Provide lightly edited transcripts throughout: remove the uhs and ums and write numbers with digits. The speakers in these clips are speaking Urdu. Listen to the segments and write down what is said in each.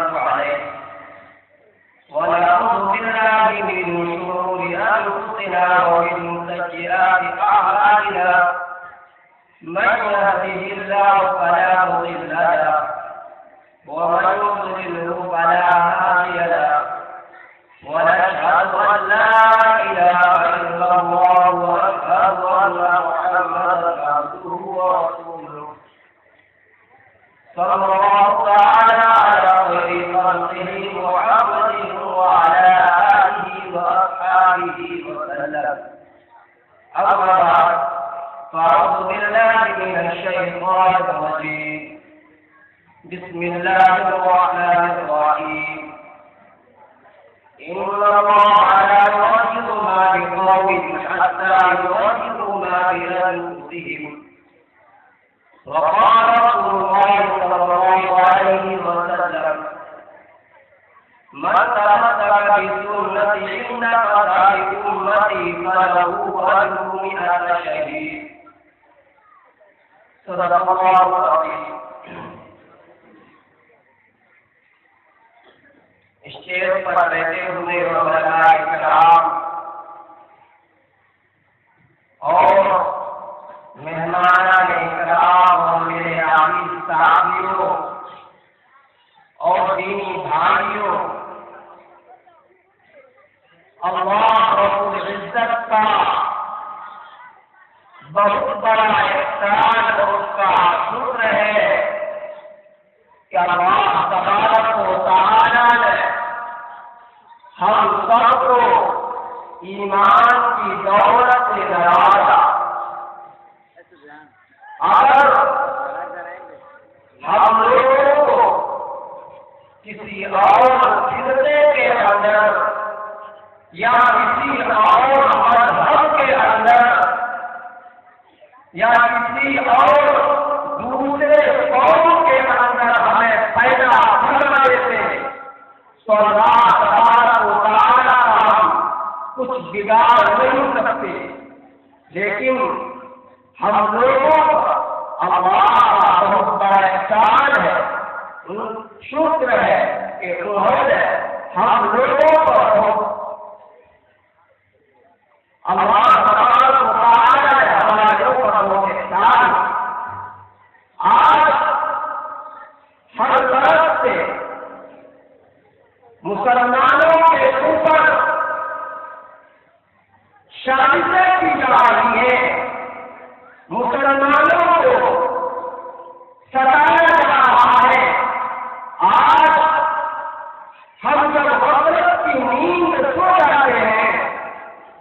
عليه ونعوذ بالله من شرور أنفسنا ومن سيئات أعمالنا من يهده الله فلا مضل له ومن يضلله فلا هادي له ونشهد أن لا إله إلا الله وأشهد أن محمدا عبده ورسوله صلى الله تعالى على خير خلقه محمد وعلى آله وأصحابه وسلم. أما بعد فأعوذ بالله من الشيطان الرجيم. بسم الله الرحمن الرحيم. إن الله لا يغير ما بقوم حتى يغيروا ما بأنفسهم. وقال رسول الله صلى الله عليه وسلم: من تمسك بسنتي عند قضاء أمتي فله أجر 100 شهيد. صدق الله العظيم. اسٹیج پر بیٹھے ہوئے علماء کرام اور مہمان کرام اور میرے عزیز صحابیوں اور دینی بھائیوں، اللہ رب العزت کا بہت بڑا احسان اور اس کا شکر ہے کہ اللہ تبارک و تعالی نے ہم سب کو ایمان کی دولت سے نوازا۔ اگر ہم لوگوں کو کسی اور فرقے کے اندر یا کسی اور مذہب کے اندر یا کسی اور دوسرے قوم کے اندر ہمیں پیدا کرنا دیتے تو اللہ تبارک و تعالی ہم کچھ بگاڑ نہیں سکتے، لیکن ہم لوگوں کا اللہ بہت بڑا احسان ہے، شکر ہے کہ انہوں نے ہم لوگوں پر اللہ تبارک و تعالی نے ہمارے اوپر بہت احسان۔ آج ہر طرف سے مسلمانوں کے اوپر شادیاں کی جا رہی ہیں، مسلمانوں کو ستایا جا رہا ہے۔ آج ہم جب غفلت کی نیند سو جاتے ہیں،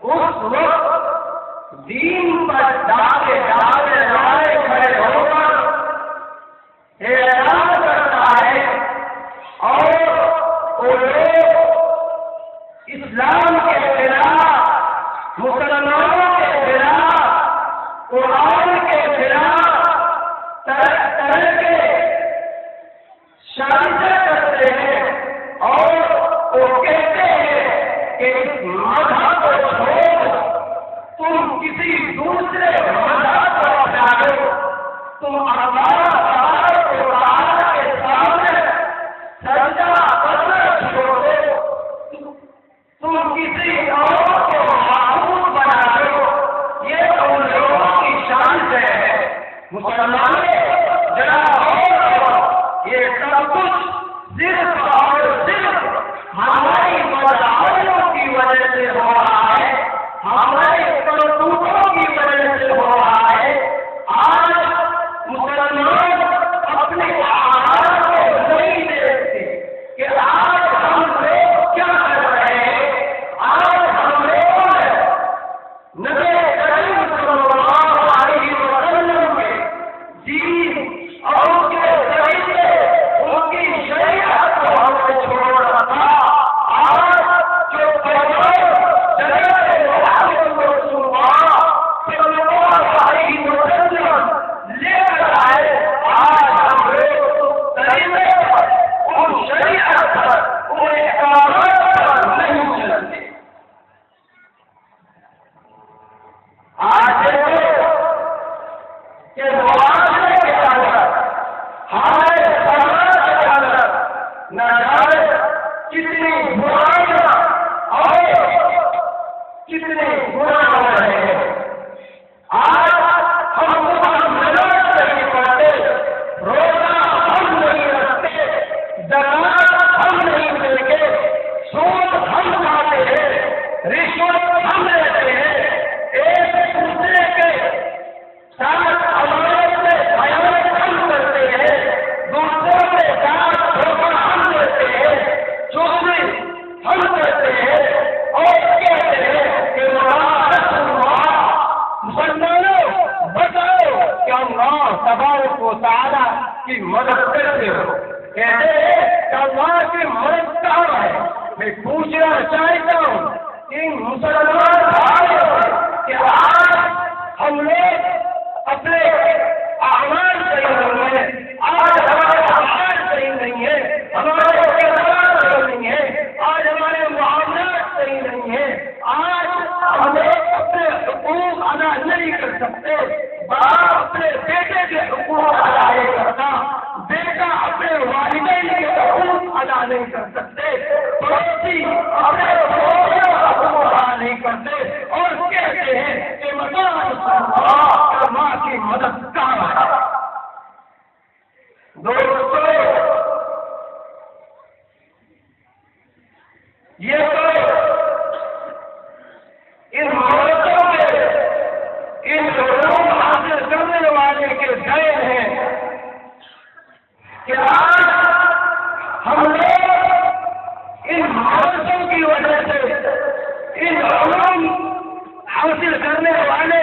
اس وقت دین پر ڈالے لڑائے کھڑے ہو کر اعلان کرتا ہے اور وہ لوگ اسلام کے خلاف، مسلمانوں کے خلاف، قرآن کے خلاف طرح طرح کے سازشیں کرتے ہیں اور وہ کہتے ہیں کہ اس مذہب کو چھوڑ تم کسی دوسرے مذہب کو اپنا لو، تم اللہ تبارک و تعالی کے سامنے سجدہ کرنا چھوڑ دو، تم کسی اور کو معبود بنا لو۔ یہ ان لوگوں کی شان سے ہے۔ مسلمانوں جناب یہ سب کچھ صرف اور صرف ہماری بدعملیوں کی وجہ سے ہو رہا ہے، ہمارے کرتوتوں کی وجہ سے ہو نہ جانے کتنی برائیاں اور کتنے گناہ ہو رہے ہیں۔ آج ہم نماز نہیں پڑھتے، روزہ ہم نہیں رکھتے، زکات ہم نہیں دیتے، سود ہم کھاتے ہیں، رشوت ہم لیتے ہیں، ایک دوسرے کے ساتھ امانت میں خیانت ہم کرتے ہیں، دوسروں کے ساتھ دھوکہ ہم دیتے ہیں، چوری ہم کرتے ہیں اور کہتے ہیں کہ مسلمانوں بتاؤ کہ اللہ تبارک و تعالیٰ کی مدد کرتے ہو، کہتے ہیں کہ اللہ کی مدد کہاں ہے؟ میں پوچھنا چاہتا ہوں کہ مسلمان بھائیوں کہ آج ہم لوگ اپنے اعمال صحیح نہیں ہیں، آج ہمارے اعمال صحیح نہیں ہیں، ہمارے کردار صحیح نہیں ہے، آج ہمارے معاملات صحیح نہیں ہیں، آج ہم لوگ اپنے حقوق ادا نہیں کر سکتے، باپ اپنے بیٹے کے حقوق ادا نہیں کرتا، بیٹا اپنے والدین کے حقوق ادا نہیں کر سکتے، پڑوسی اپنے حقوق ادا نہیں کرتے اور کہتے ہیں کہ ماں کی مدد کہاں ہے؟ دوستو یہ تو ان عورتوں کے ان علوم حاصل کرنے والے کے ذہن ہیں کہ آج ہم لوگ ان عورتوں کی وجہ سے ان علوم حاصل کرنے والے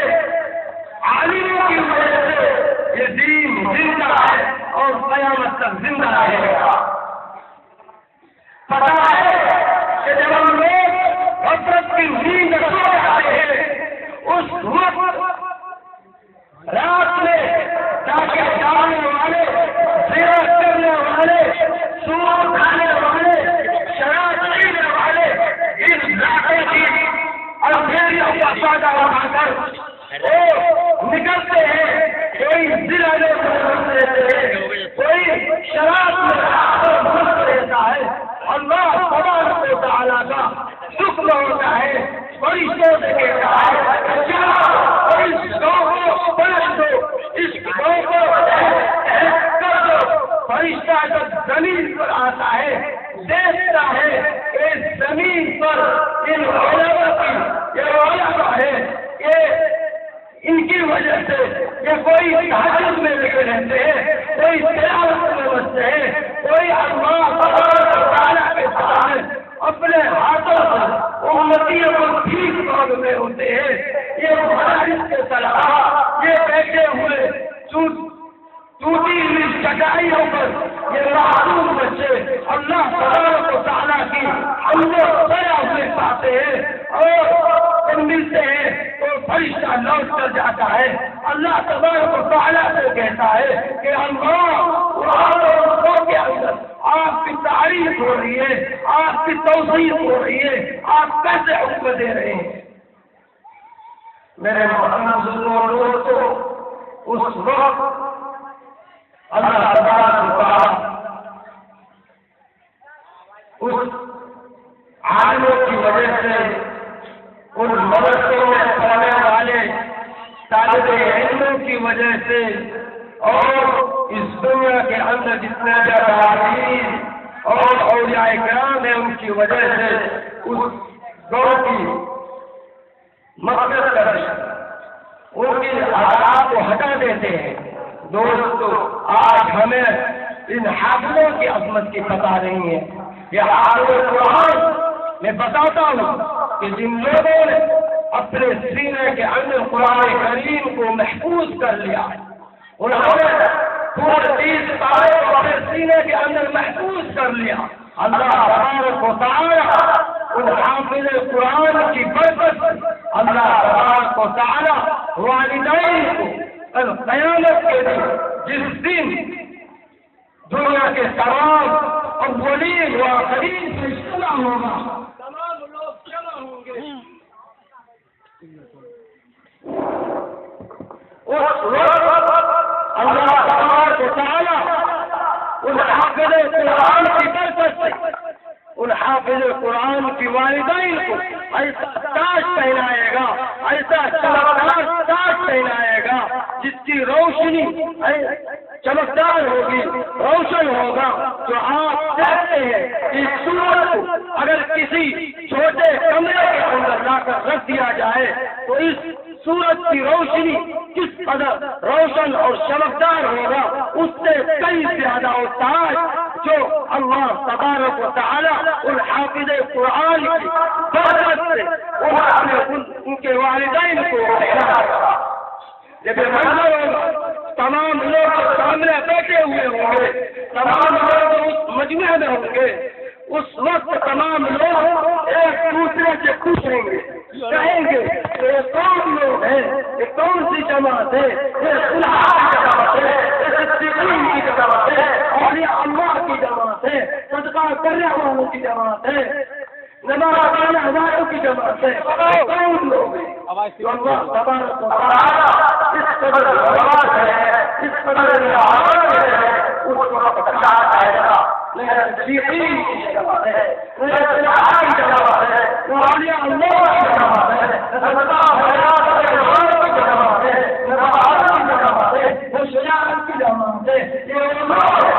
عالموں کی وجہ سے یہ دین زندہ ہے اور قیامت تک زندہ رہے گا۔ پتا ہے کہ جب ہم لوگ غفلت کی نیند سو جاتے ہیں اس وقت رات میں تاکہ جانے والے، زنا کرنے والے، سود کھانے والے، شراب پینے والے اس علاقے کی اندھیریوں کا فائدہ اٹھا کر وہ نکلتے ہیں، کوئی زنا میں گھس لیتے ہیں، کوئی شراب میں گھس لیتا ہے، اللہ تبارک و تعالیٰ کا شکر ہوتا ہے، فرشتوں سے کہتا ہے جاؤ اس گاؤں کو پلٹ دو، اس گاؤں کو کر دو۔ فرشتہ جب زمین پر آتا ہے دیکھتا ہے کہ اس زمین پر ان علماء کی یہ علماء ہے، یہ ان کی وجہ سے یہ کوئی تہجد میں لگے رہتے ہیں، کوئی تلاوت میں بچتے ہیں، کوئی اللہ تبارک و تعالیٰ کے سامنے اپنے ہاتھوں سے امتیوں کو ٹھیک مانگتے ہوتے ہیں۔ یہ مدارس کے طلباء یہ بیٹھے ہوئے ٹوٹی ہوئی چٹائیوں پر یہ معصوم بچے اللہ تبارک و تعالیٰ کی حمد و ثنا ہوئے پاتے ہیں اور جب ملتے ہیں تو فرشتہ لوٹ کر جاتا ہے، اللہ تبارک و تعالیٰ سے کہتا ہے کہ کے اندر آپ کی تعریف ہو رہی ہے، آپ کی توصیف ہو رہی ہے، آپ کیسے حکم دے رہے ہیں؟ میرے محمد دوستو اس وقت اللہ تبارک و تعالیٰ اس عالموں کی وجہ سے، ان مدرسوں میں پڑھنے والے طالب علموں کی وجہ سے اور اس دنیا کے اندر جتنے جاہرین اور اولیاء کرام ہیں ان کی وجہ سے اس گاؤں کی مقصد کر ان کی آداب کو ہٹا دیتے ہیں۔ دوستو آج ہمیں ان حافظوں کی عظمت کی پتہ نہیں ہے۔ یہ حافظ قرآن میں بتاتا ہوں کہ جن لوگوں نے اپنے سینے کے اندر قرآن کریم کو محفوظ کر لیا، انہوں نے پورے 30 پارے کو اپنے سینے کے اندر محفوظ کر لیا، اللہ تبارک و تعالیٰ ان حافظ قرآن کی برکت اللہ تبارک و تعالیٰ والدین کو قیامت کے دن جس دن دنیا کے تمام اولین و آخرین سے اجتماع ہوگا، تمام لوگ جمع ہوں گے، اس وقت اللہ تبارک و تعالیٰ ان حافظ قرآن کی برکت حافظ قرآن کی والدین کو ایسا تاج پہنائے گا، ایسا چمکدار تاج پہنائے گا جس کی روشنی چمکدار ہوگی، روشن ہوگا، جو آپ دیکھتے ہیں اس سورت کو اگر کسی چھوٹے کمرے کے اندر لا کر رکھ دیا جائے تو اس سورج کی روشنی کس قدر روشن اور چمکدار ہوگا، اس سے کئی زیادہ تاج جو اللہ تبارک و تعالی ان حافظ قرآن کی برکت سے انہوں نے ان کے والدین کو جب منظر ہوگا، تمام لوگ سامنے بیٹھے ہوئے ہوں گے، تمام لوگ اس مجمع میں ہوں گے، اس وقت تمام لوگ ایک دوسرے سے پوچھیں گے، کہیں گے یہ کون لوگ ہیں، یہ کون سی جماعت ہے، یہ صلحاء کی جماعت ہے، یہ صدیقین کی جماعت ہے، اور یہ اللہ کی جماعت ہے، صدقہ کرنے والوں کی جماعت ہے، نماز پڑھنے والوں کی جماعت ہے، کون لوگ ہیں؟ جو اللہ تبارک و تعالی اس قدر نواز ہے، اس قدر نعمت ہے، اس کو بتا جائے گا میرا صدیقین کی جماعت ہے، میرا صلحاء کی جماعت ہے، اولیاء اللہ کی جماعت ہے، صدقہ خیرات کرنے والوں کی جماعت ہے، نماز کی جماعت ہے، ہوشیار کی جماعت ہے، یہ علماء ہے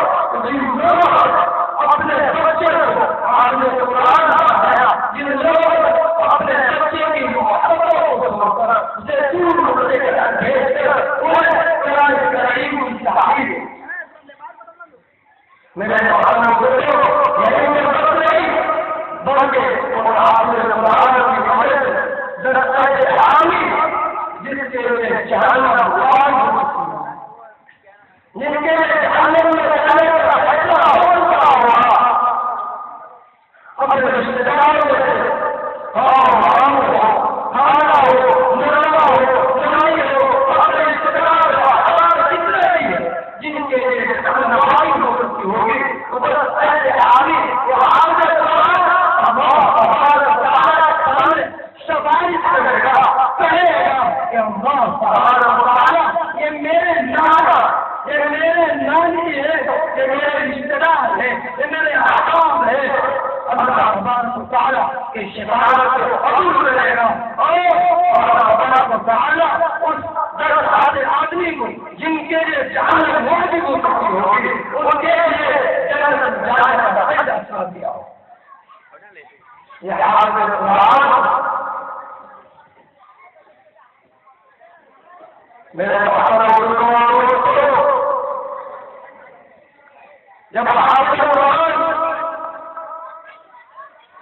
جن لوگ اپنے بچے کو حافظ قرآن بنایا، جن لوگ اپنے بچے کی محبتوں کو اسے دور ہونے کے لیے بھیج کر انہیں قرآن کریم کی تعلیم میرے محترم دوستو، یہی مقصد نہیں بلکہ ان حافظ قرآن کی وجہ سے درجہ عامی جس کے لیے جہنم واجب ہے، جن کے لیے جہنم میں رہنے کا فیصلہ ہوگا، اپنے رشتے داروں سے حرام ہو، کھانا ہو، مرنا ہو، جنائی ہو، اپنے رشتے دار حرام کتنے بھی ہیں جن کے لیے جہنم واجب ہو سکتی ہوگی، وہ بس ایسے عامی وہ حافظ قرآن اللہ تبارک و تعالی کے سامنے سفارش کرے گا، کہے گا کہ اللہ تبارک و تعالی یہ میرے نانا، یہ میرے نانی ہے، یہ میرے رشتے دار ہے، یہ میرے احباب ہے، اللہ تبارک و تعالی کی شفاعت کو قبول کرے گا، اور اللہ تبارک و تعالی اس درجہ آدمی کو جن کے لیے جہنم واجب ہو سکتی ہوگی ان کے لیے جنت جانے کا فائدہ سنا دیا ہو۔ یہ حافظ قرآن میرے محترم دوستو، جب حافظ قرآن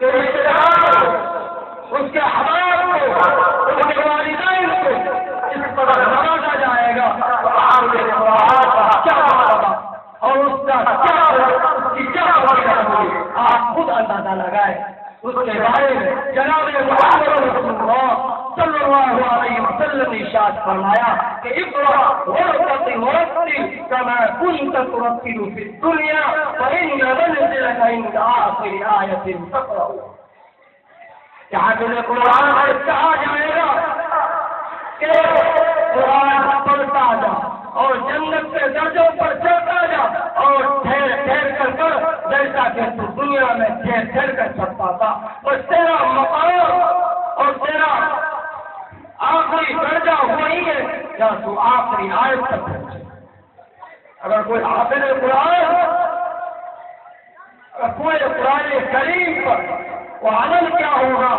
کے رشتے دار اس کے احباب کو، اس کے والدین کو اس قدر نوازا جائے گا تو حافظ قرآن کا کیا ہوگا اور اس کا کیا ہوگا، اس کی کیا ہوگی، آپ خود اندازہ لگائیں۔ اس کے بارے میں جناب محمد رسول اللہ صلی اللہ علیہ وسلم نے ارشاد فرمایا کہ اقرأ ورتقِ ورتل كما كنت ترتل في الدنيا فإن منزلك عند آخر آية تقرأ۔ حافظ قرآن سے کہا جائے گا کہ قرآن پڑھتا جا اور جنت کے درجوں پر چڑھتا جا اور ٹھہر ٹھہر کر جیسا کہ تو دنیا میں ٹھہر ٹھہر کر چڑھتا تھا، اور تیرا مقام اور تیرا آخری درجہ وہی ہے یا تو آخری آیت تک پہنچے۔ اگر کوئی حافظ قرآن کوئی قرآن کریم پر وہ عمل کیا ہوگا،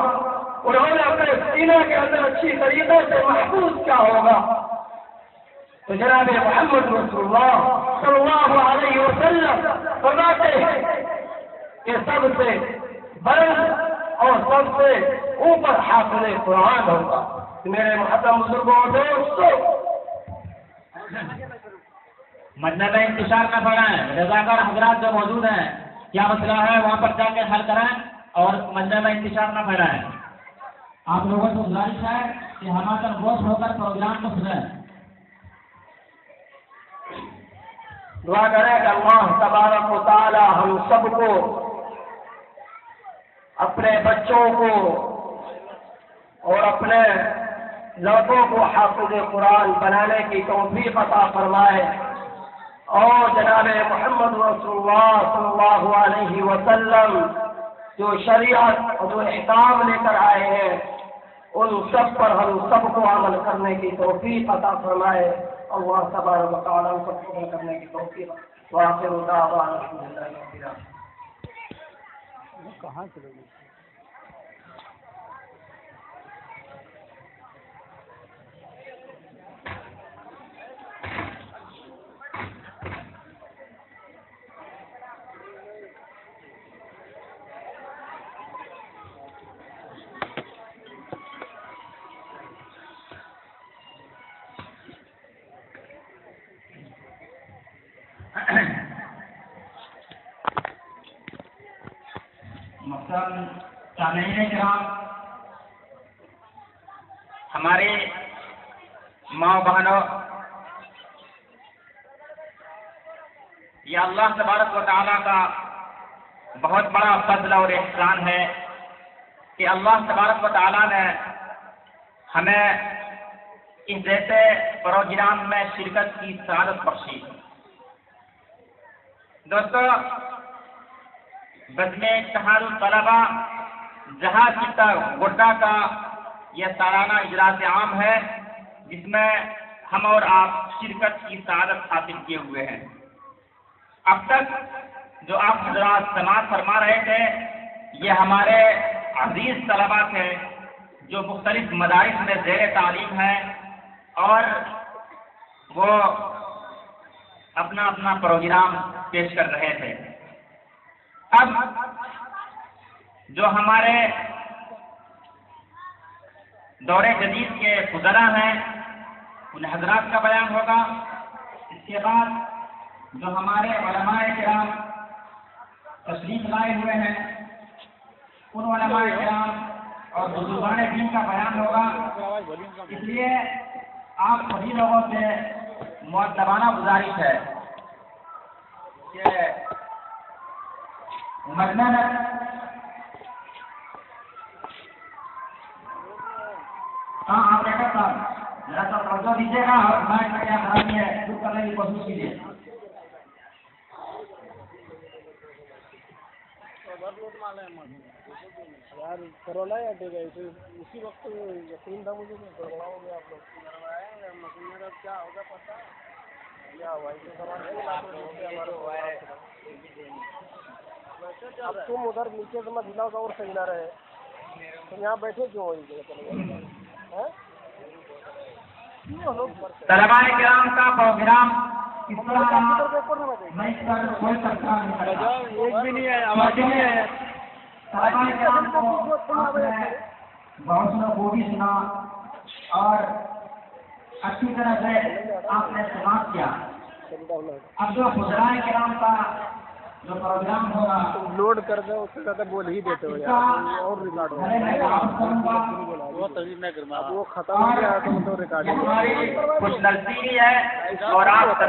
انہوں نے اپنے سینے کے اندر اچھی طریقے سے محفوظ کیا ہوگا، تو جناب محمد رسول اللہ صلی اللہ علیہ وسلم فرماتے ہیں کہ سب سے بلند اور سب سے اوپر حافظ قرآن ہوگا۔ میرے محترم بزرگوں اور دوستوں، مجلس میں انتشار نہ پڑھائیں، رضاکار حضرات جو موجود ہیں کیا مسئلہ ہے وہاں پر جا کے حل کرائیں اور مجلس میں انتشار نہ پھیلائیں۔ آپ لوگوں کو گزارش ہے کہ ہمارا گوشت ہو کر پروگرام کو سنیں۔ دعا کریں کہ اللہ تبارک و تعالی ہم سب کو اپنے بچوں کو اور اپنے لڑکوں کو حافظ قرآن بنانے کی توفیق عطا فرمائے، اور جناب محمد رسول اللہ صلی اللہ علیہ وسلم جو شریعت اور جو احکام لے کر آئے ہیں ان سب پر ہم سب کو عمل کرنے کی توفیق عطا فرمائے. اللہ تبارک و تعالیٰ ہم سب کو عمل کرنے کی توفیق. وآخر دعوانا الحمدللہ رب العالمین. کہاں چلے گئے؟ محترم سامعین کرام، ہمارے ماں بہنوں، یہ اللہ تبارک و تعالیٰ کا بہت بڑا فضل اور احسان ہے کہ اللہ تبارک و تعالیٰ نے ہمیں اس جیسے پروگرام میں شرکت کی سعادت بخشی. دوستو، بزم اتحاد الطلبہ جہاز چٹا گڈا کا یہ سالانہ اجلاس عام ہے جس میں ہم اور آپ شرکت کی سعادت حاصل کیے ہوئے ہیں. اب تک جو آپ حضرات سماعت فرما رہے تھے یہ ہمارے عزیز طلبہ تھے جو مختلف مدارس میں زیر تعلیم ہیں اور وہ اپنا اپنا پروگرام پیش کر رہے تھے. اب جو ہمارے دور جدید کے فضلاء ہیں ان حضرات کا بیان ہوگا. اس کے بعد جو ہمارے علماء کرام تشریف لائے ہوئے ہیں ان علماء کرام اور بزرگان دین کا بیان ہوگا. اس لیے آپ سبھی لوگوں سے مؤدبانہ گزارش ہے کہ مجمع آپ ڈاکٹر صاحب ذرا سا توجہ دیجیے گا اور مائک کا کیا خرابی ہے دور کرنے کی کوشش کیجیے. یار کرونا یا دے گئے اسی وقت یقین تھا مجھے کہ گڑبڑاؤ گے آپ لوگ. مشین کا کیا ہوگا پتہ یا اب تم ادھر نیچے سے مت ہلاؤ اور صحیح نہ رہے. تم یہاں بیٹھے کیوں وہی جگہ چلے گئے؟ طلباء کرام کا پروگرام ایک بھی نہیں ہے، آواز نہیں ہے. طلباء کرام کو بہت خوبی سنا اور اچھی طرح سے آپ نے سماعت کیا. اب جو فضلاء کرام کا جو پروگرام ہوگا لوڈ کر دیں اس سے زیادہ بول ہی دیتے ہو یار اور ریکارڈ ہو وہ ختم ہو گیا تو ریکارڈ خوش نصیبی ہے اور آپ